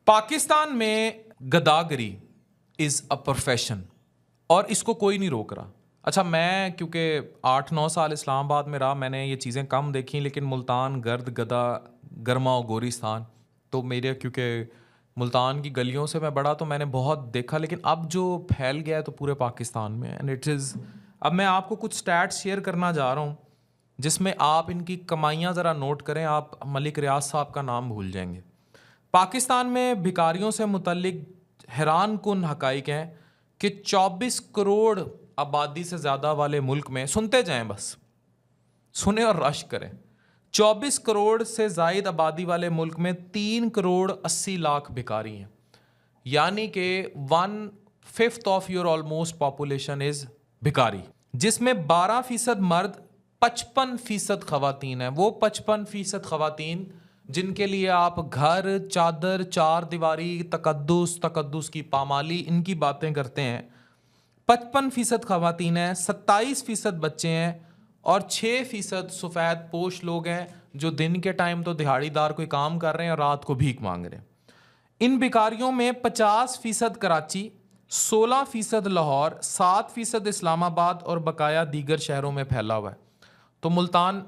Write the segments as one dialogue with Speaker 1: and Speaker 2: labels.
Speaker 1: पाकिस्तान में गदागरी is a profession और इसको कोई नहीं रोक रहा। अच्छा, मैं क्योंकि 8-9 साल इस्लामाबाद में रहा, मैंने ये चीज़ें कम देखी, लेकिन मुल्तान, गर्द, गदा, गरमा और गोरिस्तान, तो मेरे क्योंकि मुल्तान की गलियों से मैं बड़ा, तो मैंने बहुत देखा। लेकिन अब जो फैल गया है तो पूरे पाकिस्तान में, एंड इट इज़, अब मैं आपको कुछ स्टैट्स शेयर करना जा रहा हूँ जिसमें आप इनकी कमाइयाँ ज़रा नोट करें, आप मलिक रियाज साहब का नाम भूल जाएंगे। पाकिस्तान में भिखारियों से मुतल्लिक हैरान कुन हकाइक हैं कि 24 करोड़ आबादी से ज़्यादा वाले मुल्क में, सुनते जाएं बस, सुने और रश करें, 24 करोड़ से ज़ायद आबादी वाले मुल्क में 3 करोड़ 80 लाख भिखारी हैं। यानी कि 1/5 of your almost population is भिखारी, जिसमें 12% मर्द, 55% खवातीन है। वो 55% खवातीन जिनके लिए आप घर, चादर, चार दीवारी, तकद्दुस की पामाली, इनकी बातें करते हैं। 55% खवातीन हैं, 27% बच्चे हैं और 6% सफ़ेद पोश लोग हैं जो दिन के टाइम तो दिहाड़ीदार कोई काम कर रहे हैं और रात को भीख मांग रहे हैं। इन भिखारियों में 50% कराची, 16% लाहौर, 7% इस्लामाबाद और बकाया दीगर शहरों में फैला हुआ है। तो मुल्तान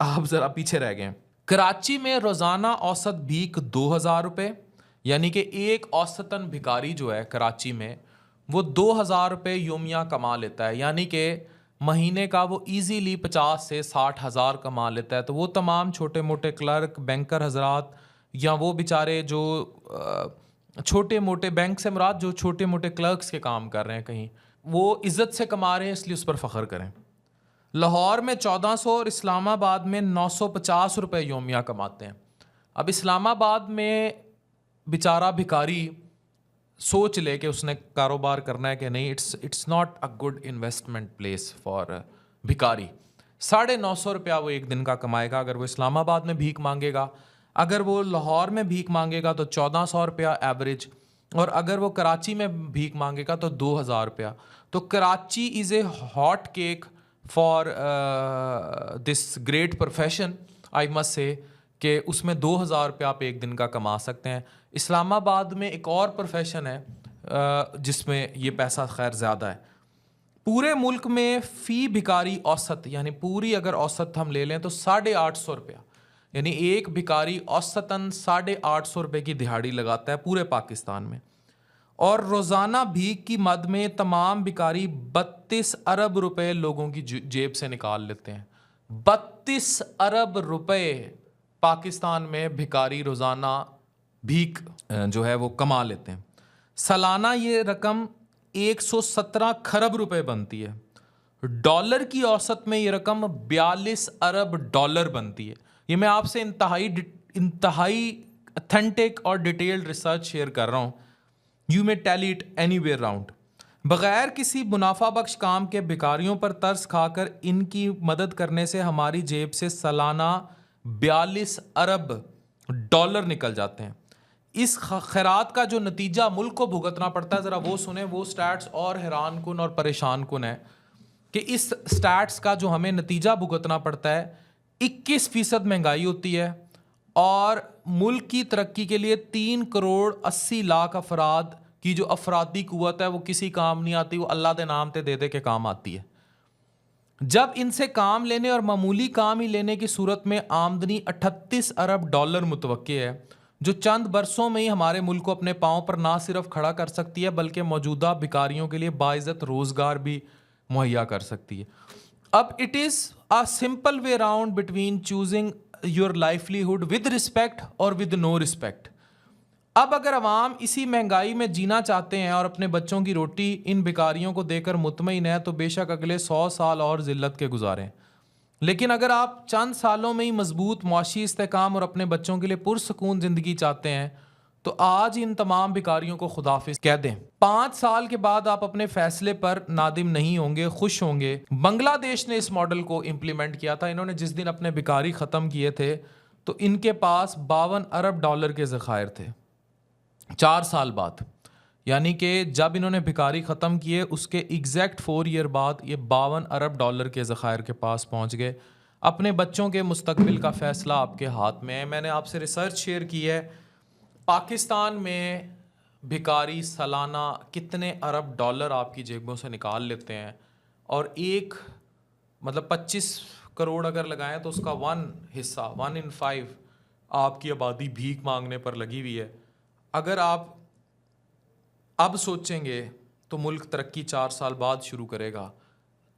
Speaker 1: आप ज़रा पीछे रह गए हैं। कराची में रोज़ाना औसत भीख 2000 रुपये, यानी कि एक औसतन भिखारी जो है कराची में वो 2000 रुपये योमिया कमा लेता है, यानी कि महीने का वो इजीली 50 से 60 हज़ार कमा लेता है। तो वो तमाम छोटे मोटे क्लर्क, बैंकर हजरात, या वो बेचारे जो छोटे मोटे बैंक से मुराद जो छोटे मोटे क्लर्क्स के काम कर रहे हैं कहीं, वो इज़्ज़त से कमा रहे हैं, इसलिए उस पर फ़ख्र करें। लाहौर में 1400 और इस्लामाबाद में 950 रुपये योमिया कमाते हैं। अब इस्लामाबाद में बेचारा भिखारी सोच ले कि उसने कारोबार करना है कि नहीं, it's not a good investment place for भिखारी। 950 रुपया वो एक दिन का कमाएगा अगर वो इस्लामाबाद में भीख मांगेगा। अगर वो लाहौर में भीख मांगेगा तो 1400 रुपया एवरेज, और अगर वो कराची में भीख मांगेगा तो 2000 रुपया। तो Karachi is a hot cake for this great profession, I must say, कि उसमें 2000 रुपया आप एक दिन का कमा सकते हैं। इस्लामाबाद में एक और प्रोफेशन है जिसमें ये पैसा खैर ज़्यादा है। पूरे मुल्क में फ़ी भिखारी औसत, यानी पूरी अगर औसत हम ले लें तो 850 रुपया, यानी एक भिखारी औसतन 850 रुपये की दिहाड़ी लगाता है पूरे पाकिस्तान में। और रोज़ाना भीख की मद में तमाम भिखारी 32 अरब रुपए लोगों की जेब से निकाल लेते हैं। 32 अरब रुपए पाकिस्तान में भिखारी रोज़ाना भीख जो है वो कमा लेते हैं। सालाना ये रकम 117 खरब रुपए बनती है। डॉलर की औसत में ये रकम 42 अरब डॉलर बनती है। ये मैं आपसे इंतहाई अथेंटिक और डिटेल्ड रिसर्च शेयर कर रहा हूँ। You may tell it anywhere round. बग़ैर किसी मुनाफा बख्श काम के भिखारियों पर तरस खाकर इनकी मदद करने से हमारी जेब से सालाना 42 अरब डॉलर निकल जाते हैं। इस खैरात का जो नतीजा मुल्क को भुगतना पड़ता है, ज़रा वो सुने। वो स्टैट्स और हैरान कुन और परेशान कुन है कि इस स्टैट्स का जो हमें नतीजा भुगतना पड़ता है, 21% महंगाई होती है और मुल्क की तरक्की के लिए 3 करोड़ 80 लाख अफराद की जो अफरादी कुव्वत है वो किसी काम नहीं आती, वो अल्लाह के नाम ते दे दे के काम आती है। जब इनसे काम लेने और मामूली काम ही लेने की सूरत में आमदनी 38 अरब डॉलर मुतवक्के है, जो चंद बरसों में ही हमारे मुल्क को अपने पाँव पर ना सिर्फ खड़ा कर सकती है बल्कि मौजूदा भिखारियों के लिए बाइज़्ज़त रोज़गार भी मुहैया कर सकती है। अब it is a simple way round between choosing your livelihood with respect और विद नो रिस्पेक्ट। अब अगर अवाम इसी महंगाई में जीना चाहते हैं और अपने बच्चों की रोटी इन भिखारियों को देकर मुतमईन है, तो बेशक अगले 100 साल और ज़िल्लत के गुजारें। लेकिन अगर आप चंद सालों में ही मजबूत मुआशी इस्तेकाम और अपने बच्चों के लिए पुरसकून ज़िंदगी चाहते हैं तो आज इन तमाम भिखारियों को खुदाफिज कह दें। 5 साल के बाद आप अपने फैसले पर नादिम नहीं होंगे, खुश होंगे। बांग्लादेश ने इस मॉडल को इम्प्लीमेंट किया था। इन्होंने जिस दिन अपने भिखारी ख़त्म किए थे तो इनके पास 52 अरब डॉलर के ज़खायर थे। 4 साल बाद, यानी कि जब इन्होंने भिखारी ख़त्म किए उसके एग्जैक्ट 4 ईयर बाद ये 52 अरब डॉलर के ज़खायर के पास पहुंच गए। अपने बच्चों के मुस्तकबिल का फ़ैसला आपके हाथ में है। मैंने आपसे रिसर्च शेयर की है पाकिस्तान में भिखारी सालाना कितने अरब डॉलर आपकी जेबों से निकाल लेते हैं, और एक मतलब 25 करोड़ अगर लगाएं तो उसका 1 in 5 आपकी आबादी भीख मांगने पर लगी हुई है। अगर आप अब सोचेंगे तो मुल्क तरक्की 4 साल बाद शुरू करेगा।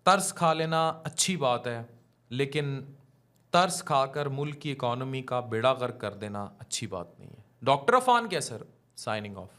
Speaker 1: तर्स खा लेना अच्छी बात है, लेकिन तर्स खाकर मुल्क की इकॉनमी का बेड़ा गर्क कर देना अच्छी बात नहीं है। डॉक्टर अफान कैसर, साइनिंग ऑफ।